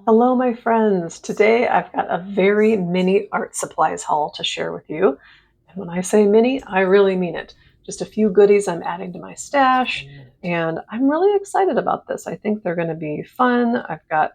Hello, my friends. Today I've got a very mini art supplies haul to share with you. And when I say mini, I really mean it. Just a few goodies I'm adding to my stash, and I'm really excited about this. I think they're going to be fun. I've got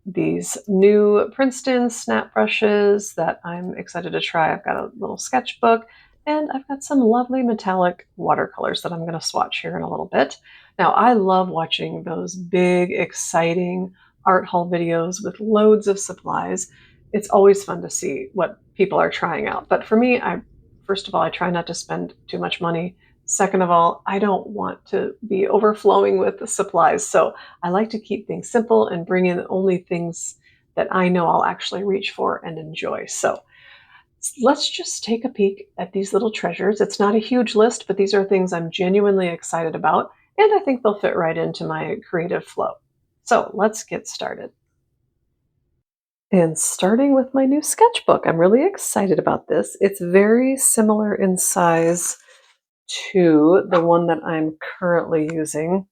these new Princeton snap brushes that I'm excited to try. I've got a little sketchbook, and I've got some lovely metallic watercolors that I'm going to swatch here in a little bit. Now, I love watching those big, exciting art haul videos with loads of supplies. It's always fun to see what people are trying out. But for me, first of all, I try not to spend too much money. Second of all, I don't want to be overflowing with the supplies. So I like to keep things simple and bring in only things that I know I'll actually reach for and enjoy. So let's just take a peek at these little treasures. It's not a huge list, but these are things I'm genuinely excited about, and I think they'll fit right into my creative flow. So let's get started. And starting with my new sketchbook, I'm really excited about this. It's very similar in size to the one that I'm currently using.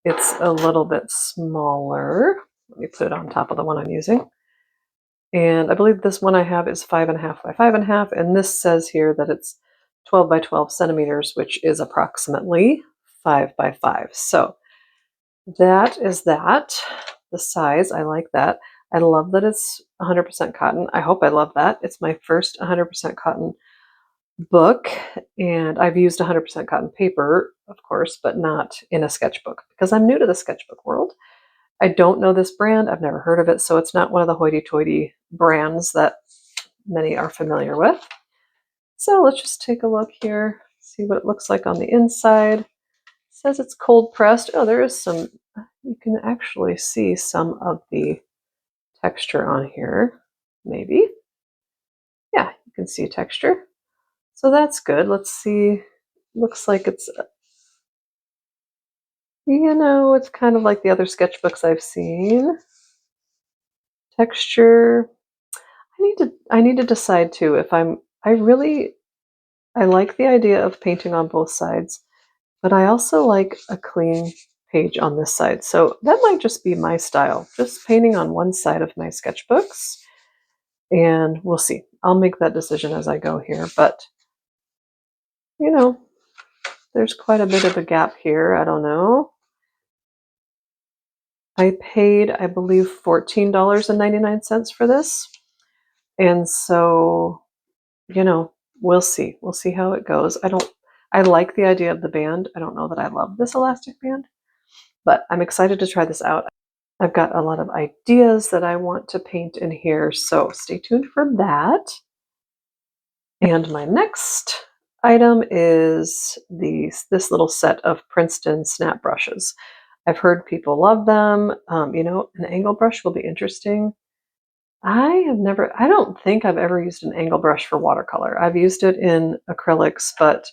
It's a little bit smaller. Let me put it on top of the one I'm using. And I believe this one I have is 5.5 by 5.5, and this says here that it's 12 by 12 centimeters, which is approximately 5 by 5. So that is that. The size, I like that. I love that it's 100% cotton. I hope I love that. It's my first 100% cotton book, and I've used 100% cotton paper, of course, but not in a sketchbook because I'm new to the sketchbook world. I don't know this brand. I've never heard of it, so it's not one of the hoity-toity brands that many are familiar with. So let's just take a look here, see what it looks like on the inside. It says it's cold pressed. Oh, there is some, you can actually see some of the texture on here, maybe. Yeah, you can see texture. So that's good. Let's see. Looks like it's, it's kind of like the other sketchbooks I've seen. Texture. I need to decide too if I like the idea of painting on both sides, but I also like a clean page on this side. So that might just be my style, just painting on one side of my sketchbooks, and we'll see. I'll make that decision as I go here, but there's quite a bit of a gap here. I don't know. I paid, I believe, $14.99 for this. And so, we'll see. We'll see how it goes. I like the idea of the band. I don't know that I love this elastic band, but I'm excited to try this out. I've got a lot of ideas that I want to paint in here, so stay tuned for that. And my next item is this little set of Princeton snap brushes. I've heard people love them. An angle brush will be interesting. I don't think I've ever used an angle brush for watercolor. I've used it in acrylics, but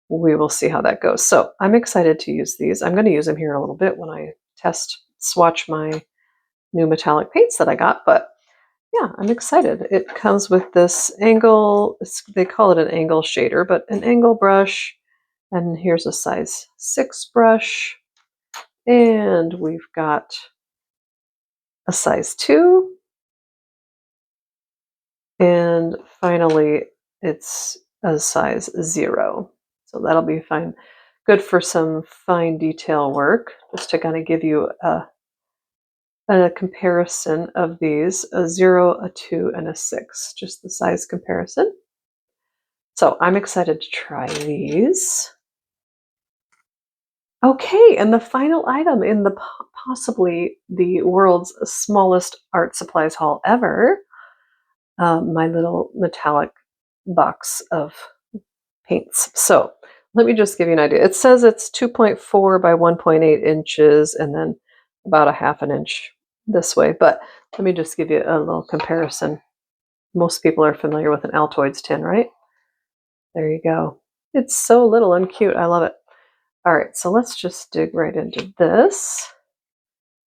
we will see how that goes. So I'm excited to use these. I'm going to use them here in a little bit when I swatch my new metallic paints that I got, but yeah, I'm excited. It comes with this angle, they call it an angle shader, but an angle brush, and here's a size 6 brush, and we've got a size 2, and finally it's a size 0. So that'll be fine. Good for some fine detail work, just to kind of give you a comparison of these, a 0, a 2, and a 6, just the size comparison. So I'm excited to try these. Okay, and the final item in the possibly the world's smallest art supplies haul ever, my little metallic box of paints. So let me just give you an idea. It says it's 2.4 by 1.8 inches and then about a half an inch this way, but let me just give you a little comparison. Most people are familiar with an Altoids tin, right? There you go. It's so little and cute. I love it. All right, so let's just dig right into this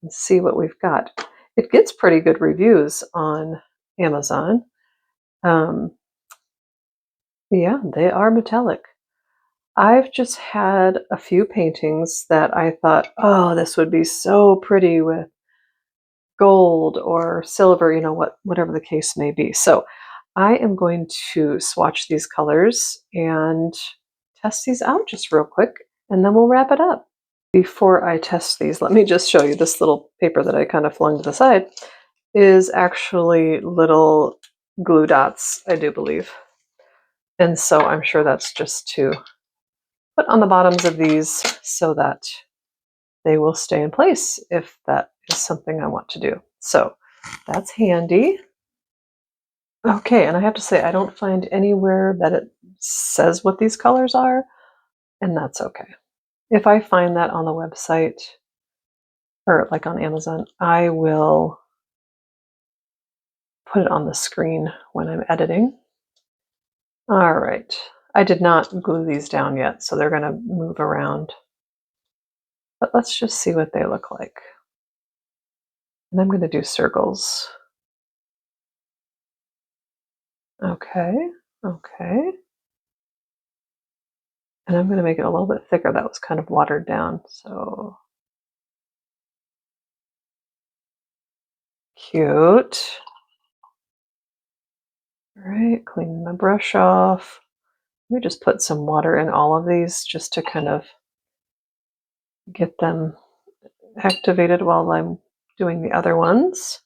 and see what we've got. It gets pretty good reviews on Amazon. Yeah, they are metallic. I've just had a few paintings that I thought, oh, this would be so pretty with gold or silver, you know, whatever the case may be. So I am going to swatch these colors and test these out just real quick, and then we'll wrap it up. Before I test these, let me just show you this little paper that I kind of flung to the side is actually little glue dots, I do believe. And so I'm sure that's just to put on the bottoms of these so that they will stay in place if that is something I want to do. So that's handy. Okay, and I have to say, I don't find anywhere that it says what these colors are, and that's okay. If I find that on the website or like on Amazon, I will put it on the screen when I'm editing. All right, I did not glue these down yet, so they're gonna move around. But let's just see what they look like. And I'm gonna do circles. Okay, okay. And I'm gonna make it a little bit thicker. That was kind of watered down, so cute. All right, clean my brush off. Let me just put some water in all of these just to kind of get them activated while I'm doing the other ones.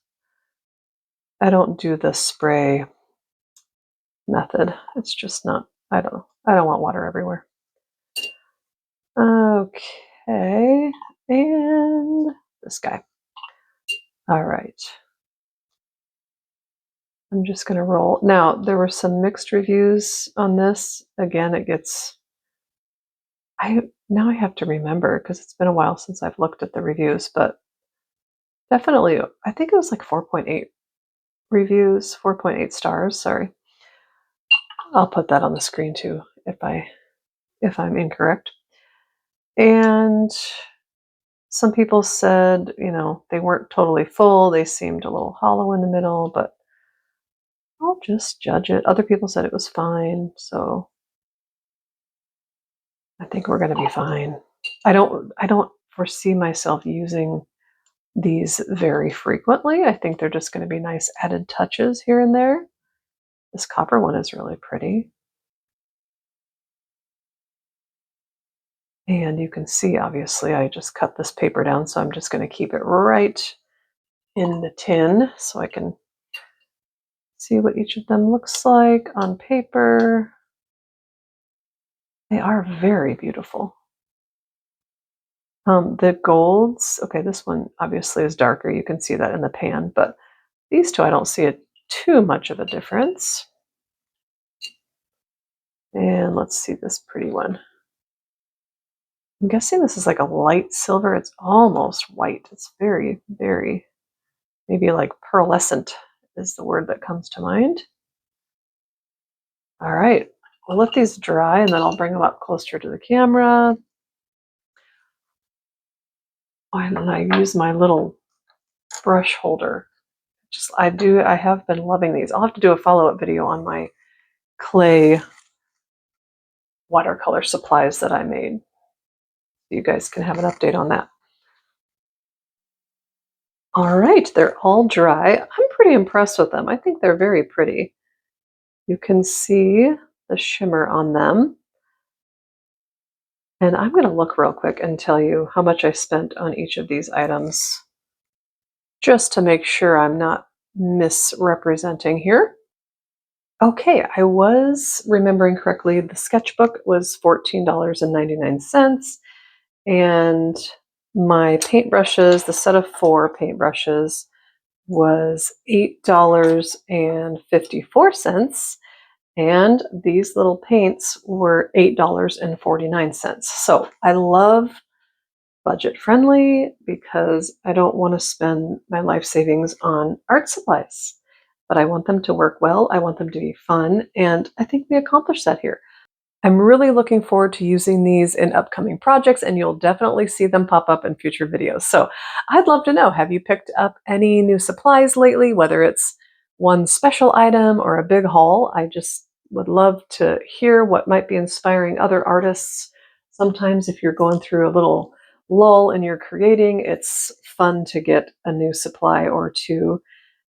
I don't do the spray method. It's just not, I don't know. I don't want water everywhere. Okay, and this guy. All right. I'm just going to roll. Now, there were some mixed reviews on this. Again, it gets, now I have to remember because it's been a while since I've looked at the reviews, but definitely, I think it was like 4.8 reviews, 4.8 stars, sorry. I'll put that on the screen too if I'm incorrect. And some people said, you know, they weren't totally full. They seemed a little hollow in the middle, but I'll just judge it. Other people said it was fine, so I think we're going to be fine. I don't foresee myself using these very frequently. I think they're just going to be nice added touches here and there. This copper one is really pretty. And you can see, obviously, I just cut this paper down, so I'm just going to keep it right in the tin so I can see what each of them looks like on paper. They are very beautiful. The golds, okay, this one obviously is darker. You can see that in the pan, but these two, I don't see too much of a difference. And let's see this pretty one. I'm guessing this is like a light silver. It's almost white. It's very, very, maybe like pearlescent is the word that comes to mind. All right, we'll let these dry and then I'll bring them up closer to the camera. And I use my little brush holder. I have been loving these. I'll have to do a follow-up video on my clay watercolor supplies that I made. You guys can have an update on that. All right, they're all dry. I'm pretty impressed with them. I think they're very pretty. You can see the shimmer on them. And I'm going to look real quick and tell you how much I spent on each of these items, just to make sure I'm not misrepresenting here. Okay, I was remembering correctly. The sketchbook was $14.99, and my paintbrushes, the set of 4 paintbrushes, was $8.54, and these little paints were $8.49. So I love budget friendly because I don't want to spend my life savings on art supplies, but I want them to work well. I want them to be fun, and I think we accomplished that here. I'm really looking forward to using these in upcoming projects, and you'll definitely see them pop up in future videos. So I'd love to know, have you picked up any new supplies lately, whether it's one special item or a big haul? I just would love to hear what might be inspiring other artists. Sometimes if you're going through a little lull in your creating, it's fun to get a new supply or two.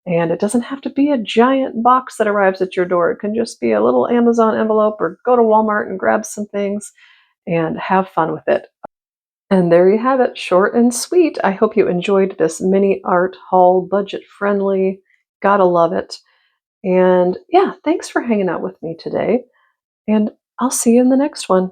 And it doesn't have to be a giant box that arrives at your door. It can just be a little Amazon envelope, or go to Walmart and grab some things and have fun with it. And there you have it, short and sweet. I hope you enjoyed this mini art haul, budget friendly. Gotta love it. And yeah, thanks for hanging out with me today. And I'll see you in the next one.